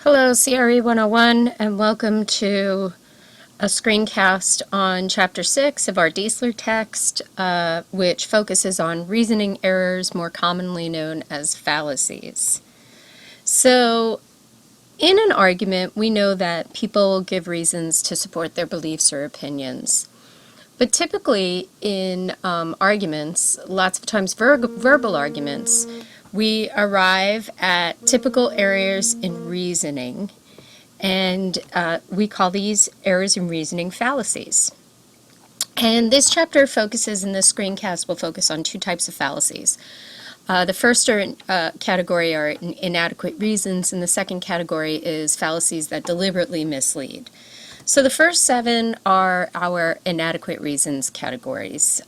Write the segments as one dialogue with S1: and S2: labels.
S1: Hello, CRE 101, and welcome to a screencast on Chapter 6 of our Diesler text, which focuses on reasoning errors, more commonly known as fallacies. So, in an argument, we know that people give reasons to support their beliefs or opinions. But typically in arguments, lots of times verbal arguments, we arrive at typical errors in reasoning, and we call these errors in reasoning fallacies. And this chapter focuses, in this screencast, will focus on two types of fallacies. The first category are inadequate reasons, and the second category is fallacies that deliberately mislead. So the first 7 are our inadequate reasons categories.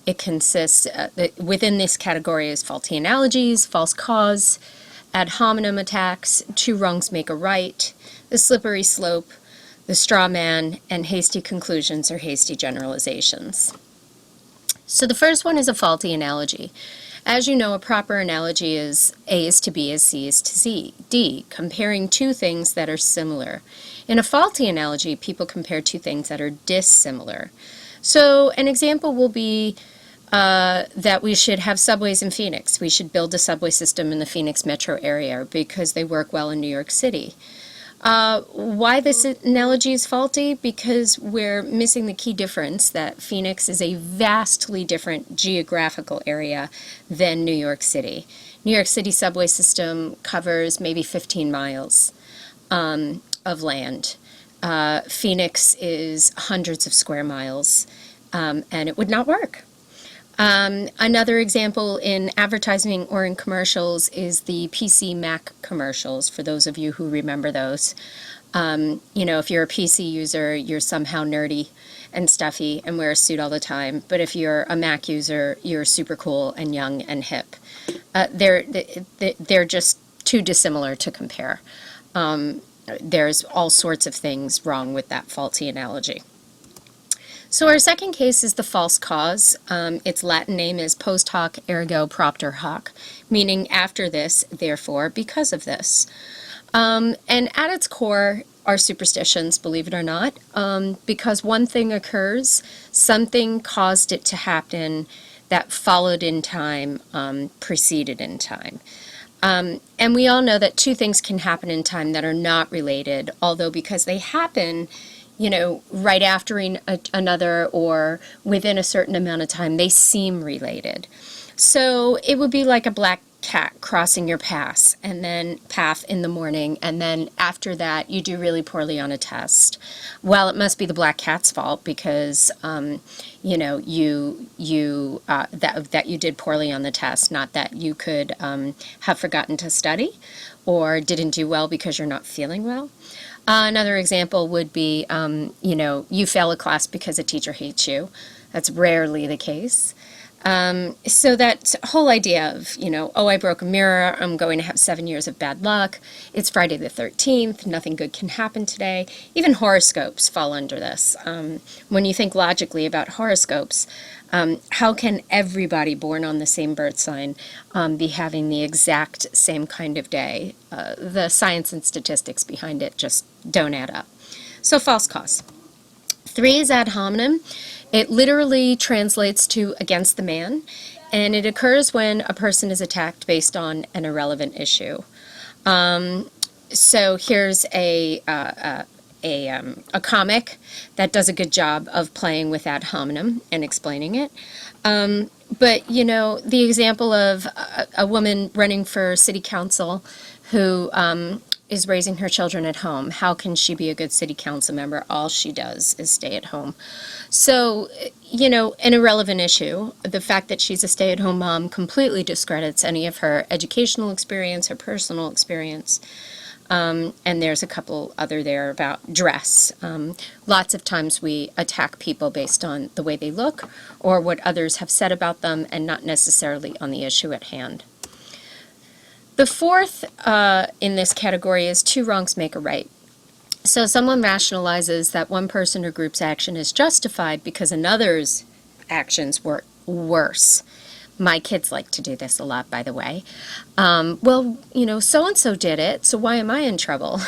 S1: It consists, within this category is faulty analogies, false cause, ad hominem attacks, 2 wrongs make a right, the slippery slope, the straw man, and hasty conclusions or hasty generalizations. So the first one is a faulty analogy. As you know, a proper analogy is A is to B as C is to D, comparing 2 things that are similar. In a faulty analogy, people compare 2 things that are dissimilar. So an example will be that we should have subways in Phoenix. We should build a subway system in the Phoenix metro area because they work well in New York City. Why this analogy is faulty? Because we're missing the key difference that Phoenix is a vastly different geographical area than New York City. New York City subway system covers maybe 15 miles of land. Phoenix is hundreds of square miles, and it would not work. Another example in advertising or in commercials is the PC Mac commercials, for those of you who remember those. If you're a PC user, you're somehow nerdy and stuffy and wear a suit all the time. But if you're a Mac user, you're super cool and young and hip. They're just too dissimilar to compare. There's all sorts of things wrong with that faulty analogy. So our second case is the false cause. Its Latin name is post hoc ergo propter hoc, meaning after this, therefore, because of this. And at its core are superstitions, believe it or not, because one thing occurs, something caused it to happen that followed in time, preceded in time. And we all know that 2 things can happen in time that are not related, although because they happen, right after another or within a certain amount of time, they seem related. So it would be like a black cat crossing your path in the morning, and then after that you do really poorly on a test. Well, it must be the black cat's fault because that you did poorly on the test, not that you could have forgotten to study or didn't do well because you're not feeling well. Another example would be, you fail a class because a teacher hates you. That's rarely the case. So that whole idea of, I broke a mirror, I'm going to have 7 years of bad luck, it's Friday the 13th, nothing good can happen today. Even horoscopes fall under this. When you think logically about horoscopes, how can everybody born on the same birth sign be having the exact same kind of day? The science and statistics behind it just don't add up. So false cause. 3 is ad hominem. It literally translates to against the man, and it occurs when a person is attacked based on an irrelevant issue. So here's a comic that does a good job of playing with ad hominem and explaining it. But, the example of a woman running for city council who is raising her children at home. How can she be a good city council member? All she does is stay at home. So, an irrelevant issue. The fact that she's a stay-at-home mom completely discredits any of her educational experience, her personal experience. And there's a couple other there about dress. Lots of times we attack people based on the way they look or what others have said about them and not necessarily on the issue at hand. The fourth in this category is 2 wrongs make a right. So someone rationalizes that one person or group's action is justified because another's actions were worse. My kids like to do this a lot, by the way. Well, so-and-so did it, so why am I in trouble?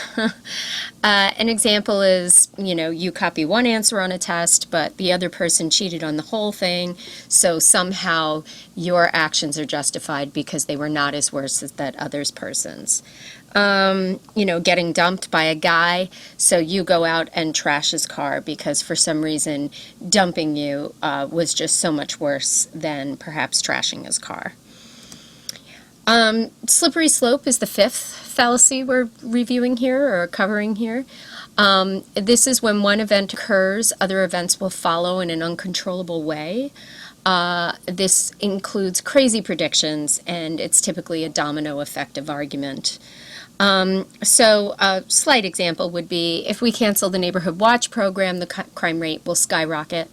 S1: An example is, you copy one answer on a test, but the other person cheated on the whole thing, so somehow your actions are justified because they were not as worse as that other's person's. Getting dumped by a guy, so you go out and trash his car because for some reason dumping you was just so much worse than perhaps trashing his car. Slippery slope is the fifth fallacy we're reviewing here or covering here. This is when one event occurs, other events will follow in an uncontrollable way. This includes crazy predictions, and it's typically a domino effect of argument. So a slight example would be if we cancel the Neighborhood Watch program, the crime rate will skyrocket.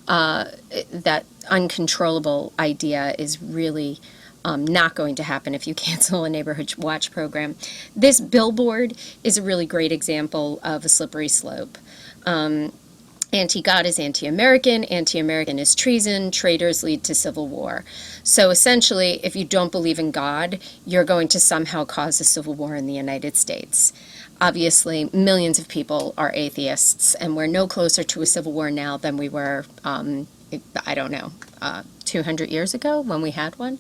S1: That uncontrollable idea is really not going to happen if you cancel a Neighborhood Watch program. This billboard is a really great example of a slippery slope. Anti-God is anti-American, anti-American is treason, traitors lead to civil war. So essentially, if you don't believe in God, you're going to somehow cause a civil war in the United States. Obviously, millions of people are atheists, and we're no closer to a civil war now than we were, 200 years ago when we had one.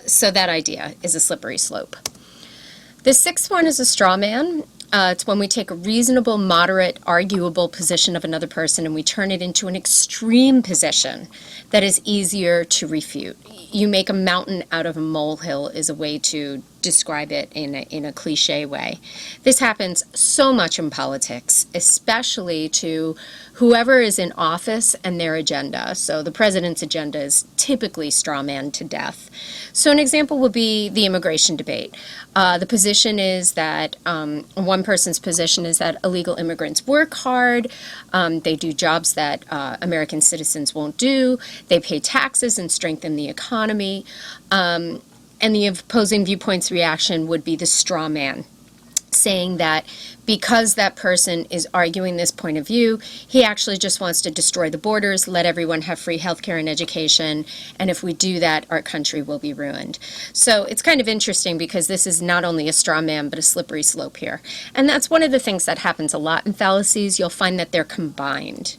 S1: So that idea is a slippery slope. The sixth one is a straw man. It's when we take a reasonable, moderate, arguable position of another person and we turn it into an extreme position that is easier to refute. You make a mountain out of a molehill is a way to describe it in a cliche way. This happens so much in politics, especially to whoever is in office and their agenda. So the president's agenda is typically strawman to death. So an example would be the immigration debate. The position is that, one person's position is that illegal immigrants work hard, they do jobs that American citizens won't do, they pay taxes and strengthen the economy. And the opposing viewpoint's reaction would be the straw man, saying that because that person is arguing this point of view, he actually just wants to destroy the borders, let everyone have free healthcare and education, and if we do that, our country will be ruined. So it's kind of interesting because this is not only a straw man, but a slippery slope here. And that's one of the things that happens a lot in fallacies. You'll find that they're combined.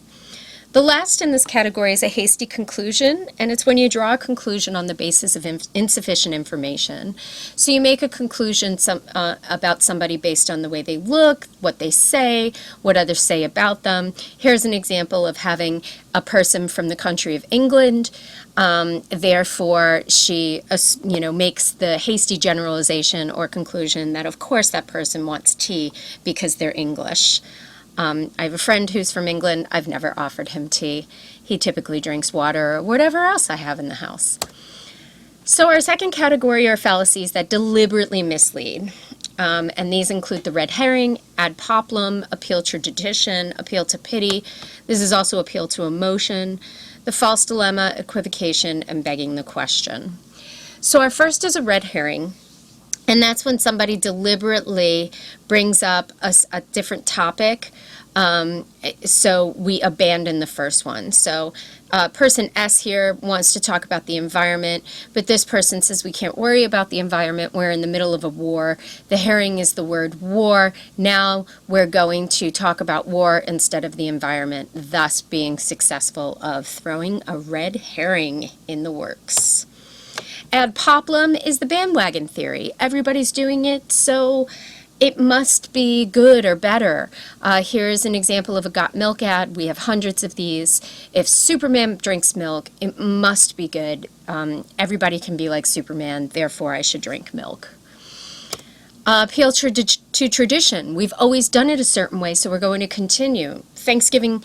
S1: The last in this category is a hasty conclusion, and it's when you draw a conclusion on the basis of insufficient information. So you make a conclusion about somebody based on the way they look, what they say, what others say about them. Here's an example of having a person from the country of England. Therefore, she makes the hasty generalization or conclusion that, of course, that person wants tea because they're English. I have a friend who's from England. I've never offered him tea. He typically drinks water or whatever else I have in the house. So our second category are fallacies that deliberately mislead. And these include the red herring, ad populum, appeal to tradition, appeal to pity. This is also appeal to emotion, the false dilemma, equivocation, and begging the question. So our first is a red herring. And that's when somebody deliberately brings up a different topic, so we abandon the first one. So person S here wants to talk about the environment, but this person says we can't worry about the environment. We're in the middle of a war. The herring is the word war. Now we're going to talk about war instead of the environment, thus being successful of throwing a red herring in the works. Ad populum is the bandwagon theory. Everybody's doing it, so it must be good or better. Here's an example of a got milk ad. We have hundreds of these. If Superman drinks milk, it must be good. Everybody can be like Superman, therefore I should drink milk. Appeal to tradition. We've always done it a certain way, so we're going to continue. Thanksgiving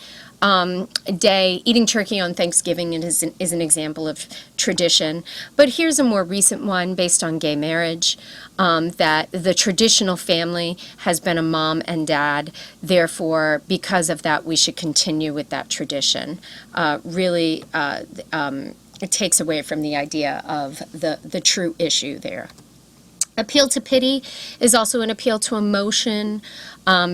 S1: Day, eating turkey on Thanksgiving is an example of tradition. But here's a more recent one based on gay marriage, that the traditional family has been a mom and dad. Therefore, because of that, we should continue with that tradition. Really, it takes away from the idea of the true issue there. Appeal to pity is also an appeal to emotion,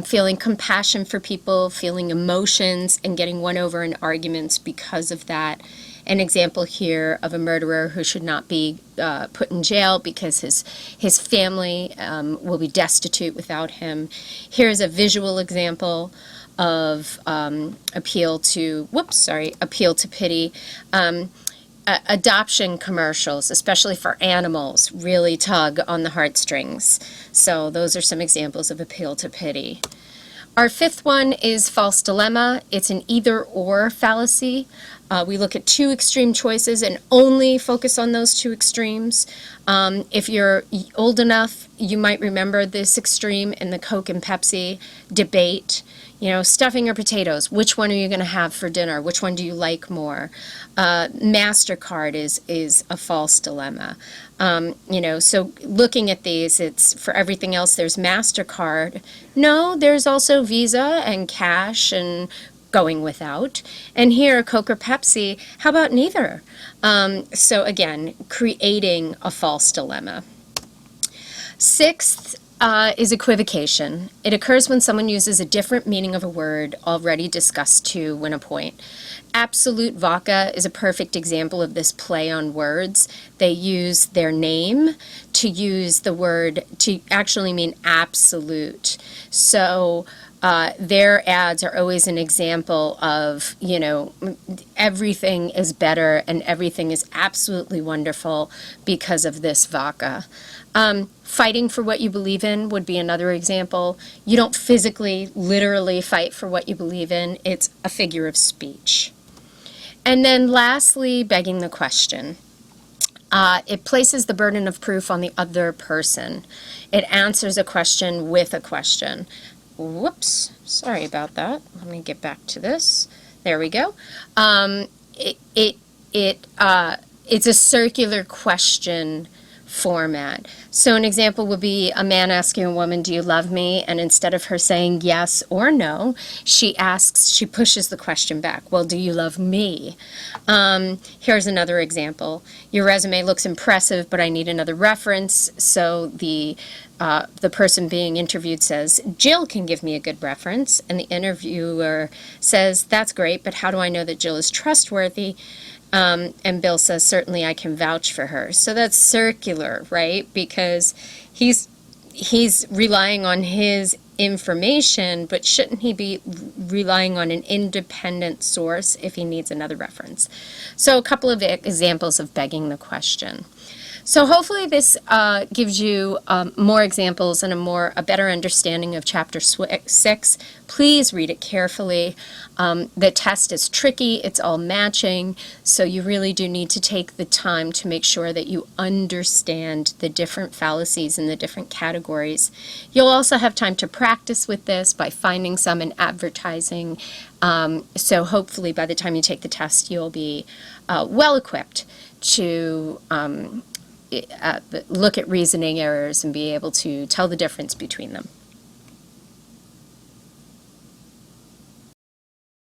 S1: feeling compassion for people, feeling emotions, and getting won over in arguments because of that. an example here of a murderer who should not be put in jail because his family will be destitute without him. Here's a visual example of appeal to pity. Adoption commercials, especially for animals, really tug on the heartstrings. So those are some examples of appeal to pity. Our fifth one is false dilemma. It's an either-or fallacy. We look at two extreme choices and only focus on those two extremes. If you're old enough, you might remember this extreme in the Coke and Pepsi debate. You know, stuffing or potatoes, which one are you going to have for dinner? Which one do you like more? MasterCard is a false dilemma. You know, so looking at these, it's for everything else, there's MasterCard. No, there's also Visa and cash and going without. And here, Coke or Pepsi, how about neither? So again, creating a false dilemma. Sixth, is equivocation. It occurs when someone uses a different meaning of a word already discussed to win a point. Absolute vodka is a perfect example of this play on words. They use their name to use the word to actually mean absolute. So their ads are always an example of, you know, everything is better and everything is absolutely wonderful because of this vodka. Fighting for what you believe in would be another example. You don't physically, literally fight for what you believe in. It's a figure of speech. And then lastly, begging the question. It places the burden of proof on the other person. It answers a question with a question. Whoops, sorry about that. Let me get back to this. There we go. It's a circular question format. So an example would be a man asking a woman, do you love me? And instead of her saying yes or no, she pushes the question back. Well, do you love me? Here's another example. Your resume looks impressive, but I need another reference. So the person being interviewed says, Jill can give me a good reference. And the interviewer says, that's great, but how do I know that Jill is trustworthy? And Bill says, certainly I can vouch for her. So that's circular, right? Because he's relying on his information, but shouldn't he be relying on an independent source if he needs another reference? So a couple of examples of begging the question. So hopefully this gives you more examples and a better understanding of Chapter 6. Please read it carefully. The test is tricky. It's all matching. So you really do need to take the time to make sure that you understand the different fallacies in the different categories. You'll also have time to practice with this by finding some in advertising. So hopefully by the time you take the test, you'll be well equipped to look at reasoning errors and be able to tell the difference between them.